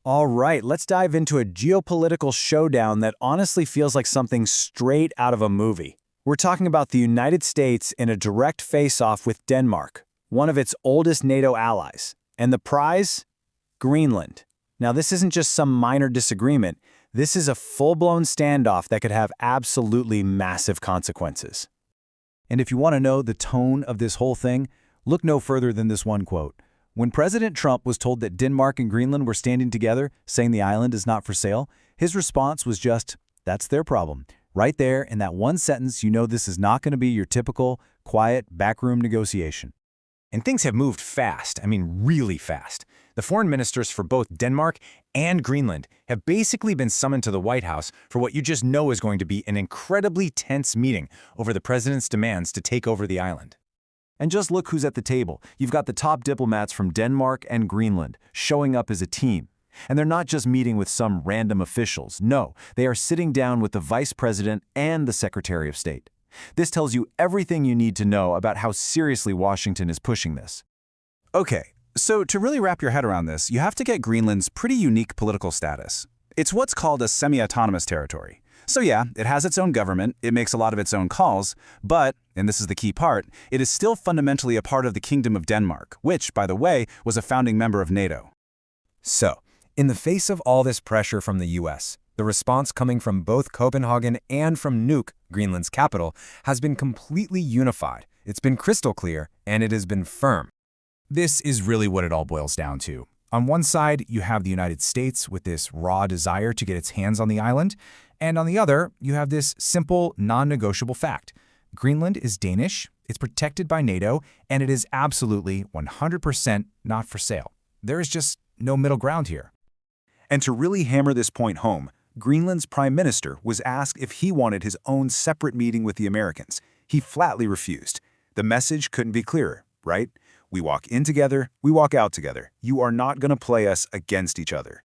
All right, let's dive into a geopolitical showdown that honestly feels like something straight out of a movie. We're talking about the United States in a direct face-off with Denmark, one of its oldest NATO allies. And the prize? Greenland. Now, this isn't just some minor disagreement. This is a full-blown standoff that could have absolutely massive consequences. And if you want to know the tone of this whole thing, look no further than this one quote. When President Trump was told that Denmark and Greenland were standing together, saying the island is not for sale, his response was just, "That's their problem." Right there, in that one sentence, you know this is not going to be your typical, quiet, backroom negotiation. And things have moved fast, really fast. The foreign ministers for both Denmark and Greenland have basically been summoned to the White House for what you just know is going to be an incredibly tense meeting over the president's demands to take over the island. And just look who's at the table. You've got the top diplomats from Denmark and Greenland showing up as a team. And they're not just meeting with some random officials. No, they are sitting down with the vice president and the secretary of state. This tells you everything you need to know about how seriously Washington is pushing this. Okay, so to really wrap your head around this, you have to get Greenland's pretty unique political status. It's what's called a semi-autonomous territory. So yeah, it has its own government, it makes a lot of its own calls, but, and this is the key part, it is still fundamentally a part of the Kingdom of Denmark, which, by the way, was a founding member of NATO. So, in the face of all this pressure from the US, the response coming from both Copenhagen and from Nuuk, Greenland's capital, has been completely unified. It's been crystal clear, and it has been firm. This is really what it all boils down to. On one side, you have the United States with this raw desire to get its hands on the island, and on the other, you have this simple, non-negotiable fact. Greenland is Danish, it's protected by NATO, and it is absolutely 100% not for sale. There is just no middle ground here. And to really hammer this point home, Greenland's prime minister was asked if he wanted his own separate meeting with the Americans. He flatly refused. The message couldn't be clearer, right? We walk in together, we walk out together. You are not going to play us against each other.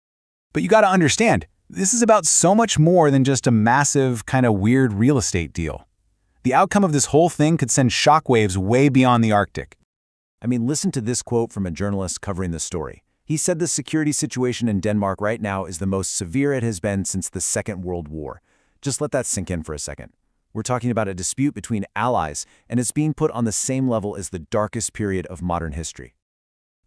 But you got to understand, this is about so much more than just a massive, kind of weird real estate deal. The outcome of this whole thing could send shockwaves way beyond the Arctic. Listen to this quote from a journalist covering the story. He said the security situation in Denmark right now is the most severe it has been since the Second World War. Just let that sink in for a second. We're talking about a dispute between allies, and it's being put on the same level as the darkest period of modern history.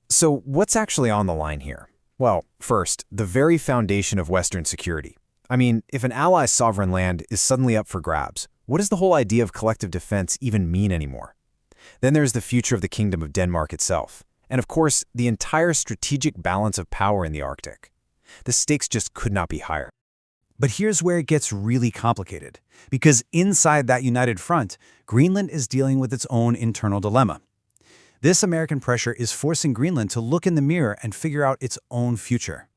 So what's actually on the line here? Well, first, the very foundation of Western security. If an ally's sovereign land is suddenly up for grabs, what does the whole idea of collective defense even mean anymore? Then there's the future of the Kingdom of Denmark itself. And of course, the entire strategic balance of power in the Arctic. The stakes just could not be higher. But here's where it gets really complicated, because inside that united front, Greenland is dealing with its own internal dilemma. This American pressure is forcing Greenland to look in the mirror and figure out its own future.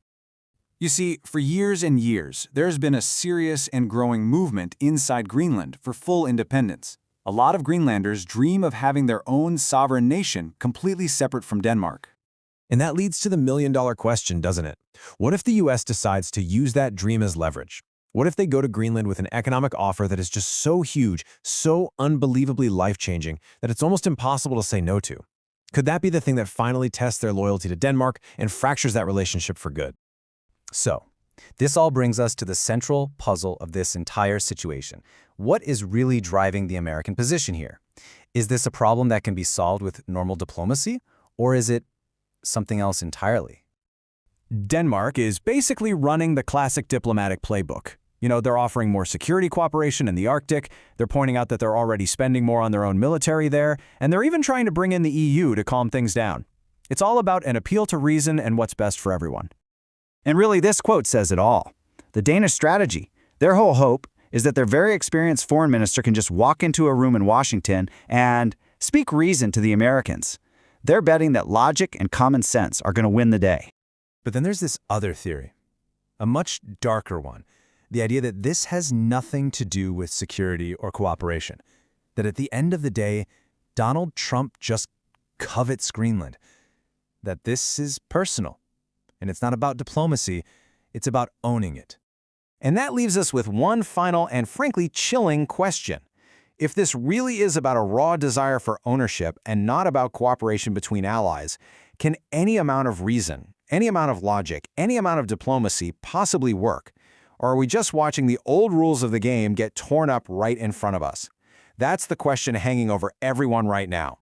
You see, for years and years, there's been a serious and growing movement inside Greenland for full independence. A lot of Greenlanders dream of having their own sovereign nation completely separate from Denmark. And that leads to the million-dollar question, doesn't it? What if the US decides to use that dream as leverage? What if they go to Greenland with an economic offer that is just so huge, so unbelievably life-changing, that it's almost impossible to say no to? Could that be the thing that finally tests their loyalty to Denmark and fractures that relationship for good? So, this all brings us to the central puzzle of this entire situation. What is really driving the American position here? Is this a problem that can be solved with normal diplomacy, or is it something else entirely? Denmark is basically running the classic diplomatic playbook. They're offering more security cooperation in the Arctic, they're pointing out that they're already spending more on their own military there, and they're even trying to bring in the EU to calm things down. It's all about an appeal to reason and what's best for everyone. And really, this quote says it all. The Danish strategy, their whole hope, is that their very experienced foreign minister can just walk into a room in Washington and speak reason to the Americans. They're betting that logic and common sense are going to win the day. But then there's this other theory, a much darker one, the idea that this has nothing to do with security or cooperation, that at the end of the day, Donald Trump just covets Greenland, that this is personal, and it's not about diplomacy, it's about owning it. And that leaves us with one final and frankly chilling question. If this really is about a raw desire for ownership and not about cooperation between allies, can any amount of reason, any amount of logic, any amount of diplomacy possibly work? Or are we just watching the old rules of the game get torn up right in front of us? That's the question hanging over everyone right now.